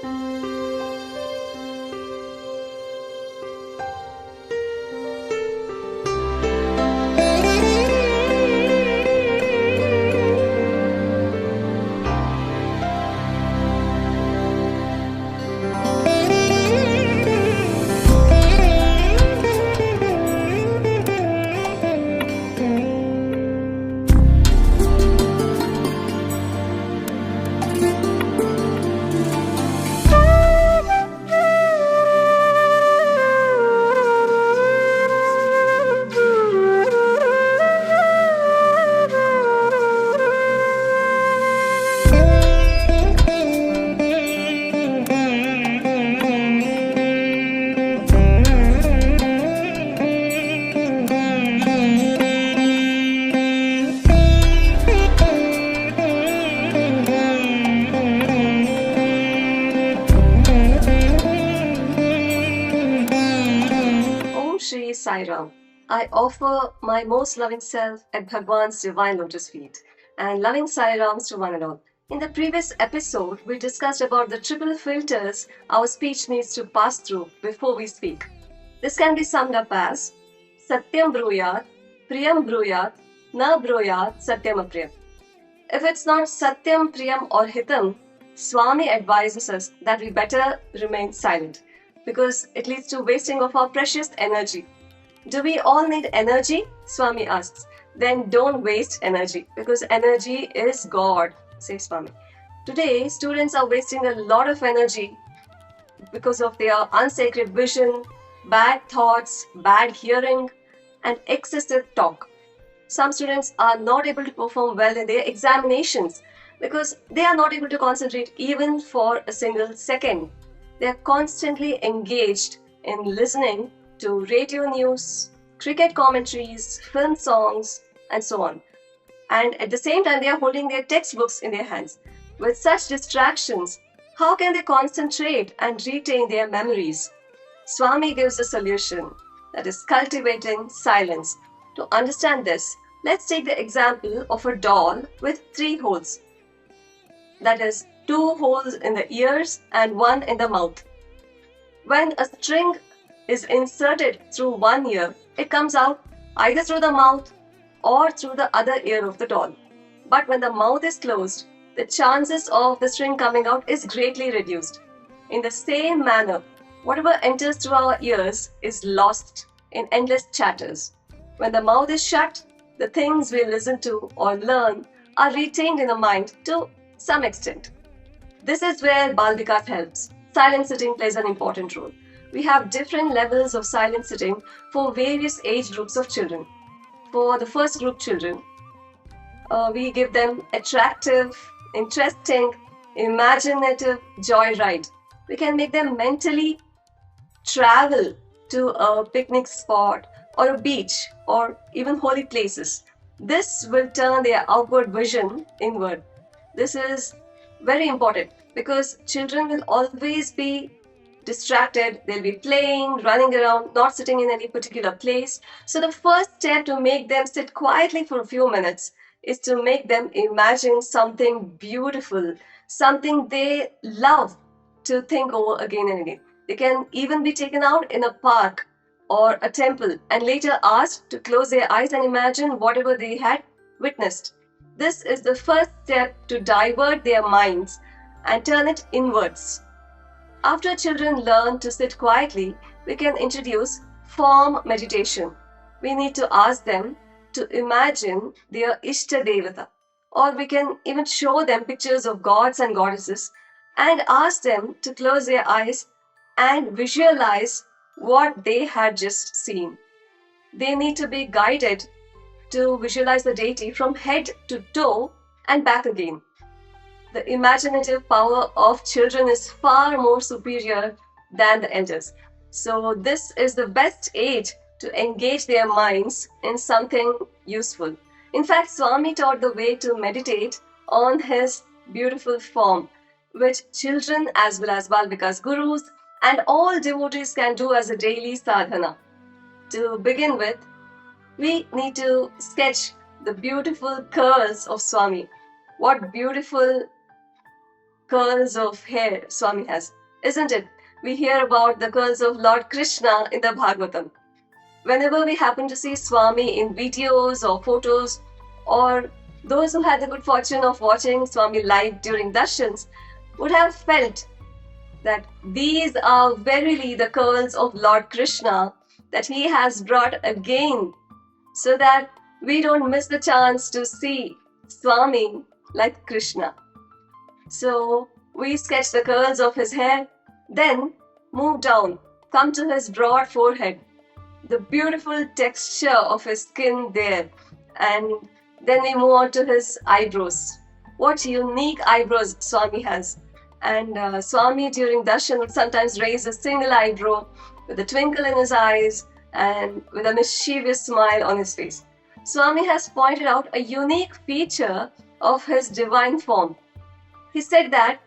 Om Shri Sai Ram. I offer my most loving self at Bhagwan's divine lotus feet and loving Sai Rams to one and all. In the previous episode, we discussed about the triple filters our speech needs to pass through before we speak. This can be summed up as Satyam Bruyat, Priyam Bruyat, Na Bruyat, Satyam Apriyam. If it's not Satyam, Priyam, or Hitam, Swami advises us that we better remain silent because it leads to wasting of our precious energy. Do we all need energy? Swami asks. Then don't waste energy because energy is God, says Swami. Today, students are wasting a lot of energy because of their unsacred vision, bad thoughts, bad hearing, and excessive talk. Some students are not able to perform well in their examinations because they are not able to concentrate even for a single second. They are constantly engaged in listening to radio news, cricket commentaries, film songs, and so on. And at the same time, they are holding their textbooks in their hands. With such distractions, how can they concentrate and retain their memories? Swami gives a solution, that is cultivating silence. To understand this, let's take the example of a doll with 3 holes. That is, 2 holes in the ears and 1 in the mouth. When a string is inserted through one ear, it comes out either through the mouth or through the other ear of the doll. But when the mouth is closed, the chances of the string coming out is greatly reduced. In the same manner, whatever enters through our ears is lost in endless chatters. When the mouth is shut, the things we listen to or learn are retained in the mind to some extent. This is where Bal Vikas helps. Silent sitting plays an important role. We have different levels of silent sitting for various age groups of children. For the first group children, we give them attractive, interesting, imaginative joyride. We can make them mentally travel to a picnic spot or a beach or even holy places. This will turn their outward vision inward. This is very important because children will always be distracted. They'll be playing, running around, not sitting in any particular place. So the first step to make them sit quietly for a few minutes is to make them imagine something beautiful, something they love to think over again and again. They can even be taken out in a park or a temple and later asked to close their eyes and imagine whatever they had witnessed. This is the first step to divert their minds and turn it inwards. After children learn to sit quietly, we can introduce form meditation. We need to ask them to imagine their Ishta Devata, or we can even show them pictures of gods and goddesses and ask them to close their eyes and visualize what they had just seen. They need to be guided to visualize the deity from head to toe and back again. The imaginative power of children is far more superior than the elders. So this is the best age to engage their minds in something useful. In fact, Swami taught the way to meditate on his beautiful form, which children as well as Bal Vikas gurus and all devotees can do as a daily sadhana. To begin with, we need to sketch the beautiful curls of Swami. What beautiful curls of hair Swami has, isn't it? We hear about the curls of Lord Krishna in the Bhagavatam. Whenever we happen to see Swami in videos or photos, or those who had the good fortune of watching Swami live during darshans would have felt that these are verily the curls of Lord Krishna that he has brought again, so that we don't miss the chance to see Swami like Krishna. So we sketch the curls of his hair, then move down, come to his broad forehead, the beautiful texture of his skin there, and then we move on to his eyebrows. What unique eyebrows Swami has. And Swami during darshan would sometimes raise a single eyebrow with a twinkle in his eyes and with a mischievous smile on his face. Swami has pointed out a unique feature of his divine form. He said that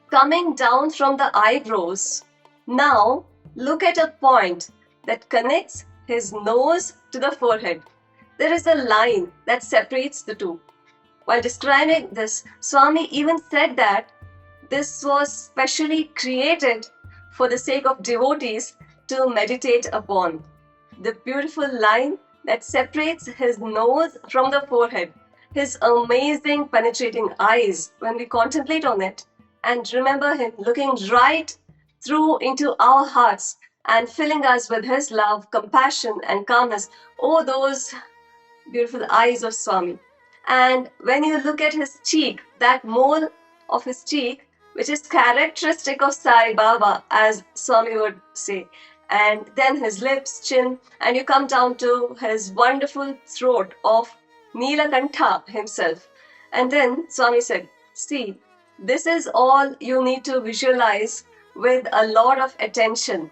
coming down from the eyebrows, now look at a point that connects his nose to the forehead. There is a line that separates the two. While describing this, Swami even said that this was specially created for the sake of devotees to meditate upon. The beautiful line that separates his nose from the forehead, his amazing penetrating eyes when we contemplate on it and remember him looking right through into our hearts and filling us with his love, compassion, and calmness. Oh, those beautiful eyes of Swami. And when you look at his cheek, that mole of his cheek, which is characteristic of Sai Baba, as Swami would say, and then his lips, chin, and you come down to his wonderful throat of Neelakantha himself. And then Swami said, see, this is all you need to visualize with a lot of attention.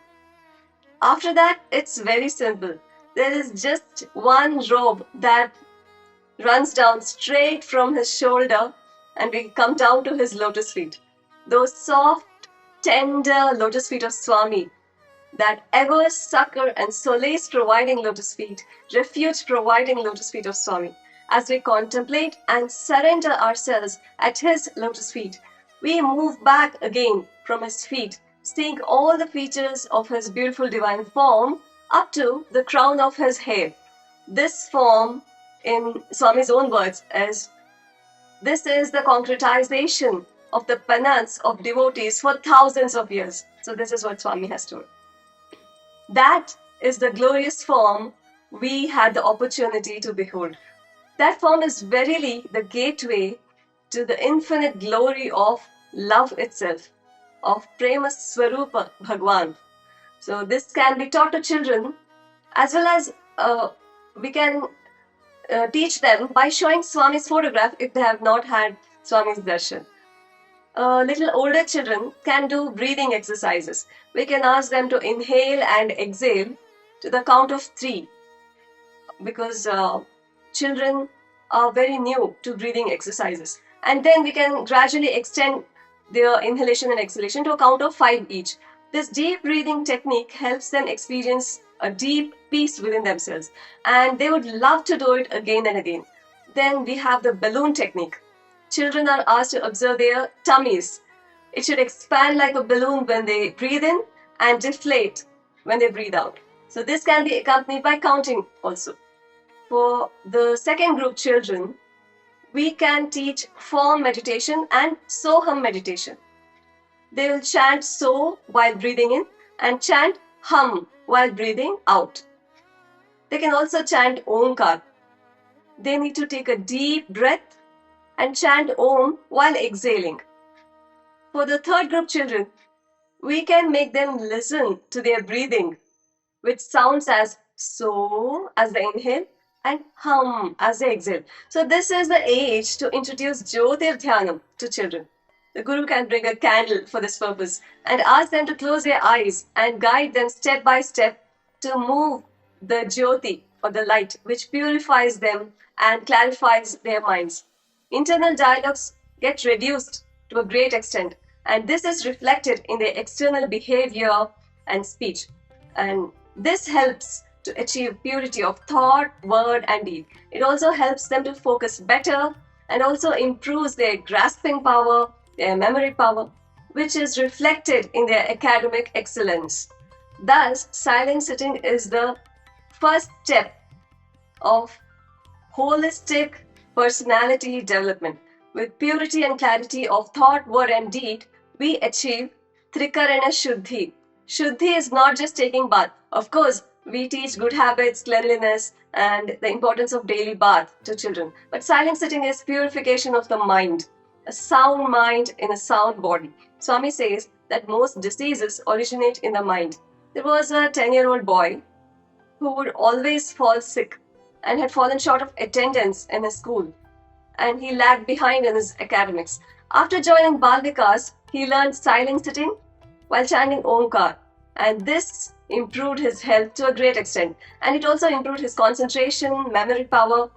After that, it's very simple. There is just one robe that runs down straight from his shoulder and we come down to his lotus feet. Those soft, tender lotus feet of Swami, that ever succor and solace providing lotus feet, refuge providing lotus feet of Swami. As we contemplate and surrender ourselves at his lotus feet, we move back again from his feet, seeing all the features of his beautiful divine form up to the crown of his hair. This form, in Swami's own words, this is the concretization of the penance of devotees for thousands of years. So this is what Swami has told. That is the glorious form we had the opportunity to behold. That form is verily the gateway to the infinite glory of love itself, of Prema Swarupa Bhagwan. So this can be taught to children as well as we can teach them by showing Swami's photograph if they have not had Swami's darshan. Little older children can do breathing exercises. We can ask them to inhale and exhale to the count of 3 because children are very new to breathing exercises. And then we can gradually extend their inhalation and exhalation to a count of 5 each. This deep breathing technique helps them experience a deep peace within themselves, and they would love to do it again and again. Then we have the balloon technique. Children are asked to observe their tummies. It should expand like a balloon when they breathe in and deflate when they breathe out. So this can be accompanied by counting also. For the second group children, we can teach form meditation and Soham meditation. They will chant So while breathing in and chant Hum while breathing out. They can also chant Omkar. They need to take a deep breath and chant Om while exhaling. For the third group children, we can make them listen to their breathing, which sounds as So as they inhale and Hum as they exhale. So this is the age to introduce Jyotir Dhyanam to children. The Guru can bring a candle for this purpose and ask them to close their eyes and guide them step by step to move the Jyoti or the light, which purifies them and clarifies their minds. Internal dialogues get reduced to a great extent, and this is reflected in their external behavior and speech. And this helps to achieve purity of thought, word, and deed. It also helps them to focus better and also improves their grasping power their memory power, which is reflected in their academic excellence. Thus, silent sitting is the first step of holistic personality development. With purity and clarity of thought, word, and deed, we achieve Trikarana Shuddhi. Shuddhi is not just taking bath. Of course, we teach good habits, cleanliness, and the importance of daily bath to children. But silent sitting is purification of the mind, a sound mind in a sound body. Swami says that most diseases originate in the mind. There was a 10-year-old boy who would always fall sick and had fallen short of attendance in his school, and he lagged behind in his academics. After joining Bal Vikas, he learned silent sitting while chanting Omkar, and this improved his health to a great extent. And it also improved his concentration, memory power,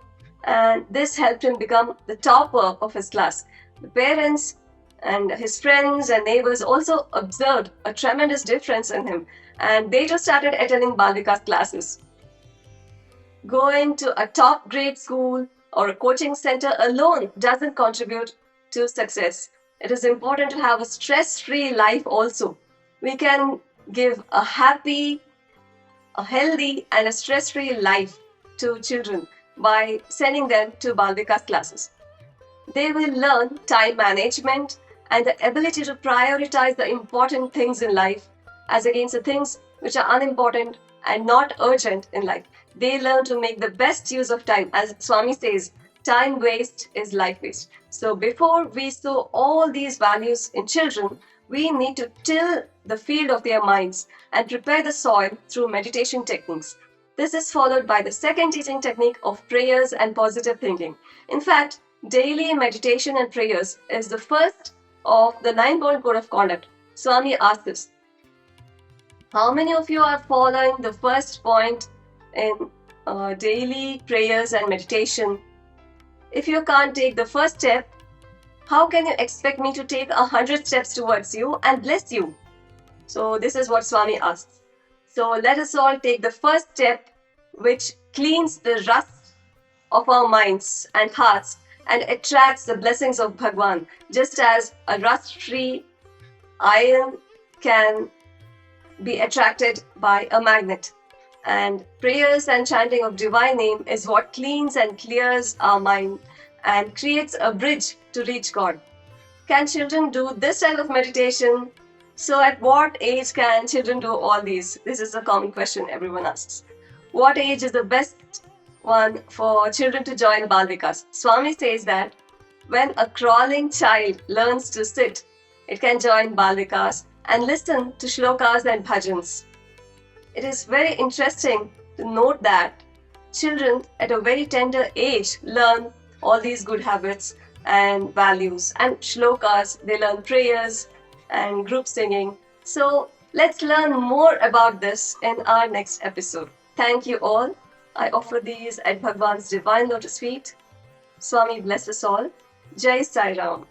and this helped him become the topper of his class. The parents and his friends and neighbors also observed a tremendous difference in him, and they too started attending Bal Vikas classes. Going to a top grade school or a coaching center alone doesn't contribute to success. It is important to have a stress-free life also. We can give a happy, a healthy, and a stress-free life to children by sending them to Bal Vikas classes. They will learn time management and the ability to prioritize the important things in life as against the things which are unimportant and not urgent in life. They learn to make the best use of time. As Swami says, time waste is life waste. So before we sow all these values in children, we need to till the field of their minds and prepare the soil through meditation techniques. This is followed by the second teaching technique of prayers and positive thinking. In fact, daily meditation and prayers is the first of the 9-point code of conduct. Swami asks us, how many of you are following the first point in daily prayers and meditation? If you can't take the first step, how can you expect me to take 100 steps towards you and bless you? So this is what Swami asks. So let us all take the first step, which cleans the rust of our minds and hearts and attracts the blessings of Bhagwan, just as a rust-free iron can be attracted by a magnet. And prayers and chanting of divine name is what cleans and clears our mind and creates a bridge to reach God. Can children do this type of meditation? So at what age can children do all these? This is a common question everyone asks. What age is the best one for children to join Bal Vikas? Swami says that when a crawling child learns to sit, it can join Bal Vikas and listen to shlokas and bhajans. It is very interesting to note that children at a very tender age learn all these good habits and values and shlokas. They learn prayers and group singing. So let's learn more about this in our next episode. Thank you all. I offer these at Bhagwan's divine lotus feet. Swami bless us all. Jai Sai Ram.